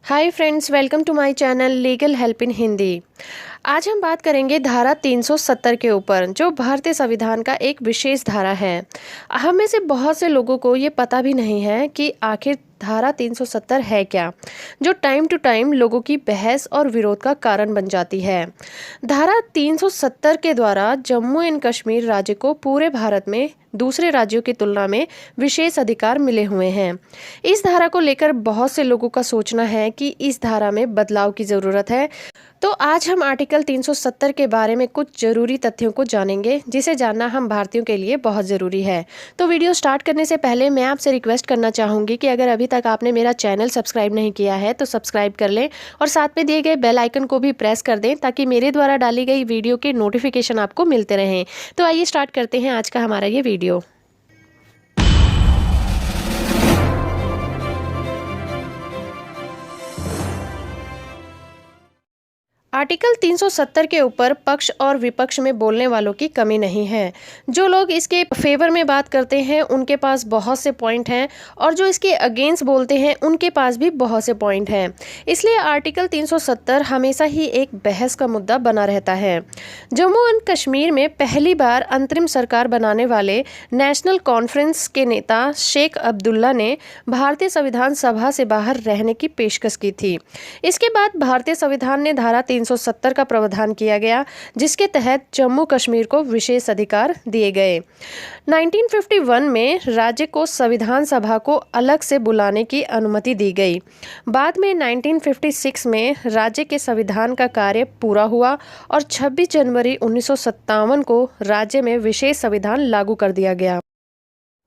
Hi friends, welcome to my channel legal help in Hindi. आज हम बात करेंगे धारा 370 के ऊपर, जो भारतीय संविधान का एक विशेष धारा है। हम में से बहुत से लोगों को ये पता भी नहीं है कि आखिर धारा 370 है क्या, जो टाइम टू टाइम लोगों की बहस और विरोध का कारण बन जाती है। धारा 370 के द्वारा जम्मू एंड कश्मीर राज्य को पूरे भारत में दूसरे राज्यों की तुलना में विशेष अधिकार मिले हुए हैं। इस धारा को लेकर बहुत से लोगों का सोचना है कि इस धारा में बदलाव की ज़रूरत है। तो आज हम आर्टिकल 370 के बारे में कुछ ज़रूरी तथ्यों को जानेंगे, जिसे जानना हम भारतीयों के लिए बहुत ज़रूरी है। तो वीडियो स्टार्ट करने से पहले मैं आपसे रिक्वेस्ट करना चाहूँगी कि अगर अभी तक आपने मेरा चैनल सब्सक्राइब नहीं किया है तो सब्सक्राइब कर लें और साथ में दिए गए बेल आइकन को भी प्रेस कर दें, ताकि मेरे द्वारा डाली गई वीडियो के नोटिफिकेशन आपको मिलते रहें। तो आइए स्टार्ट करते हैं आज का हमारा ये वीडियो। आर्टिकल 370 के ऊपर पक्ष और विपक्ष में बोलने वालों की कमी नहीं है। जो लोग इसके फेवर में बात करते हैं उनके पास बहुत से पॉइंट हैं, और जो इसके अगेंस्ट बोलते हैं उनके पास भी बहुत से पॉइंट हैं। इसलिए आर्टिकल 370 हमेशा ही एक बहस का मुद्दा बना रहता है। जम्मू एंड कश्मीर में पहली बार अंतरिम सरकार बनाने वाले नेशनल कॉन्फ्रेंस के नेता शेख अब्दुल्ला ने भारतीय संविधान सभा से बाहर रहने की पेशकश की थी। इसके बाद भारतीय संविधान ने धारा 370 का प्रावधान किया गया, जिसके तहत जम्मू कश्मीर को विशेष अधिकार दिए गए। 1951 में राज्य को संविधान सभा को अलग से बुलाने की अनुमति दी गई। बाद में 1956 में राज्य के संविधान का कार्य पूरा हुआ और 26 जनवरी 1957 को राज्य में विशेष संविधान लागू कर दिया गया।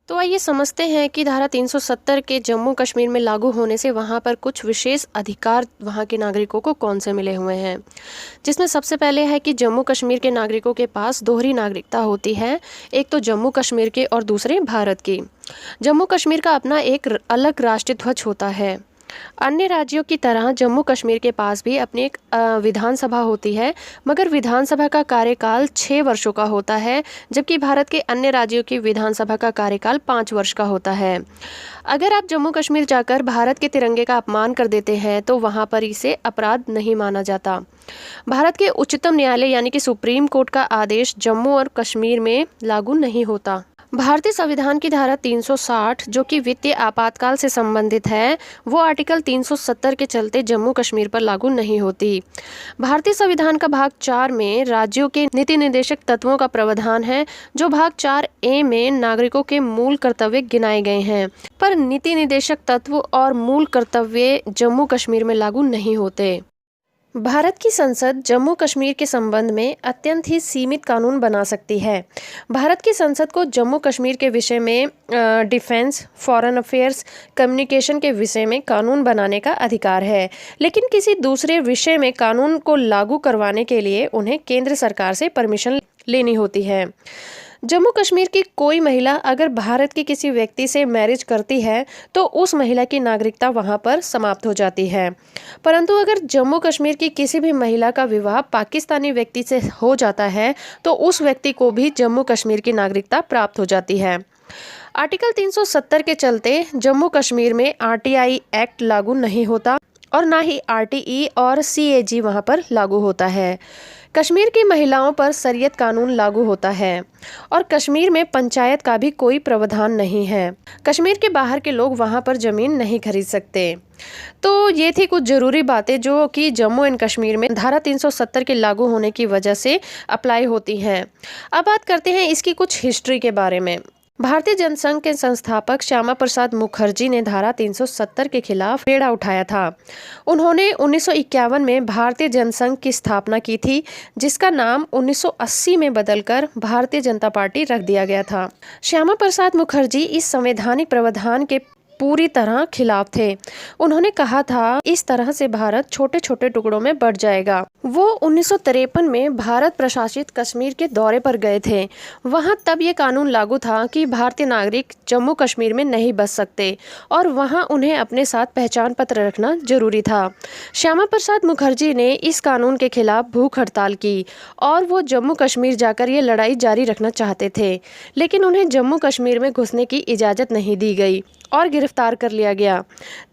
तो आइए समझते हैं कि धारा 370 के जम्मू कश्मीर में लागू होने से वहाँ पर कुछ विशेष अधिकार वहाँ के नागरिकों को कौन से मिले हुए हैं। जिसमें सबसे पहले है कि जम्मू कश्मीर के नागरिकों के पास दोहरी नागरिकता होती है, एक तो जम्मू कश्मीर के और दूसरे भारत की। जम्मू कश्मीर का अपना एक अलग राष्ट्रीय ध्वज होता है। अन्य राज्यों की तरह जम्मू कश्मीर के पास भी अपनी एक विधानसभा होती है, मगर विधानसभा का कार्यकाल 6 वर्षों का होता है, जबकि भारत के अन्य राज्यों की विधानसभा का कार्यकाल 5 वर्ष का होता है। अगर आप जम्मू कश्मीर जाकर भारत के तिरंगे का अपमान कर देते हैं तो वहाँ पर इसे अपराध नहीं माना जाता। भारत के उच्चतम न्यायालय यानी कि सुप्रीम कोर्ट का आदेश जम्मू और कश्मीर में लागू नहीं होता। भारतीय संविधान की धारा 360, जो कि वित्तीय आपातकाल से संबंधित है, वो आर्टिकल 370 के चलते जम्मू कश्मीर पर लागू नहीं होती। भारतीय संविधान का भाग 4 में राज्यों के नीति निर्देशक तत्वों का प्रावधान है, जो भाग 4A में नागरिकों के मूल कर्तव्य गिनाए गए हैं, पर नीति निर्देशक तत्व और मूल कर्तव्य जम्मू कश्मीर में लागू नहीं होते। भारत की संसद जम्मू कश्मीर के संबंध में अत्यंत ही सीमित कानून बना सकती है। भारत की संसद को जम्मू कश्मीर के विषय में डिफेंस, फॉरेन अफेयर्स, कम्युनिकेशन के विषय में कानून बनाने का अधिकार है, लेकिन किसी दूसरे विषय में कानून को लागू करवाने के लिए उन्हें केंद्र सरकार से परमिशन लेनी होती है। जम्मू कश्मीर की कोई महिला अगर भारत की किसी व्यक्ति से मैरिज करती है तो उस महिला की नागरिकता वहां पर समाप्त हो जाती है, परंतु अगर जम्मू कश्मीर की किसी भी महिला का विवाह पाकिस्तानी व्यक्ति से हो जाता है तो उस व्यक्ति को भी जम्मू कश्मीर की नागरिकता प्राप्त हो जाती है। आर्टिकल 370 के चलते जम्मू कश्मीर में RTI एक्ट लागू नहीं होता और ना ही RTE और CAG वहाँ पर लागू होता है। कश्मीर की महिलाओं पर शरीयत कानून लागू होता है और कश्मीर में पंचायत का भी कोई प्रावधान नहीं है। कश्मीर के बाहर के लोग वहाँ पर ज़मीन नहीं खरीद सकते। तो ये थी कुछ ज़रूरी बातें जो कि जम्मू एंड कश्मीर में धारा 370 के लागू होने की वजह से अप्लाई होती हैं। अब बात करते हैं इसकी कुछ हिस्ट्री के बारे में। भारतीय जनसंघ के संस्थापक श्यामा प्रसाद मुखर्जी ने धारा 370 के खिलाफ बेड़ा उठाया था। उन्होंने 1951 में भारतीय जनसंघ की स्थापना की थी, जिसका नाम 1980 में बदलकर भारतीय जनता पार्टी रख दिया गया था। श्यामा प्रसाद मुखर्जी इस संवैधानिक प्रावधान के पूरी तरह खिलाफ थे। उन्होंने कहा था इस तरह से भारत छोटे छोटे टुकड़ों में बढ़ जाएगा। वो 1953 में भारत प्रशासित कश्मीर के दौरे पर गए थे। वहां तब ये कानून लागू था कि भारतीय नागरिक जम्मू कश्मीर में नहीं बस सकते और वहां उन्हें अपने साथ पहचान पत्र रखना जरूरी था। श्यामा प्रसाद मुखर्जी ने इस कानून के खिलाफ भूख हड़ताल की और वो जम्मू कश्मीर जाकर ये लड़ाई जारी रखना चाहते थे, लेकिन उन्हें जम्मू कश्मीर में घुसने की इजाज़त नहीं दी गई और गिरफ्तार कर लिया गया।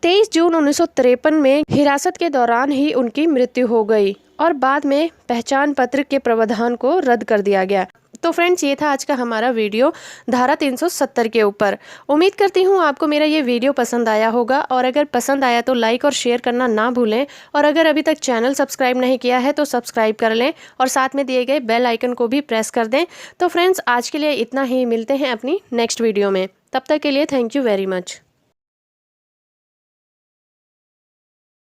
23 जून 1953 में हिरासत के दौरान ही उनकी मृत्यु हो गई और बाद में पहचान पत्र के प्रावधान को रद्द कर दिया गया। तो फ्रेंड्स, ये था आज का हमारा वीडियो धारा 370 के ऊपर। उम्मीद करती हूँ आपको मेरा ये वीडियो पसंद आया होगा, और अगर पसंद आया तो लाइक और शेयर करना ना भूलें, और अगर अभी तक चैनल सब्सक्राइब नहीं किया है तो सब्सक्राइब कर लें और साथ में दिए गए बेल आइकन को भी प्रेस कर दें। तो फ्रेंड्स, आज के लिए इतना ही, मिलते हैं अपनी नेक्स्ट वीडियो में। तब तक के लिए थैंक यू वेरी मच।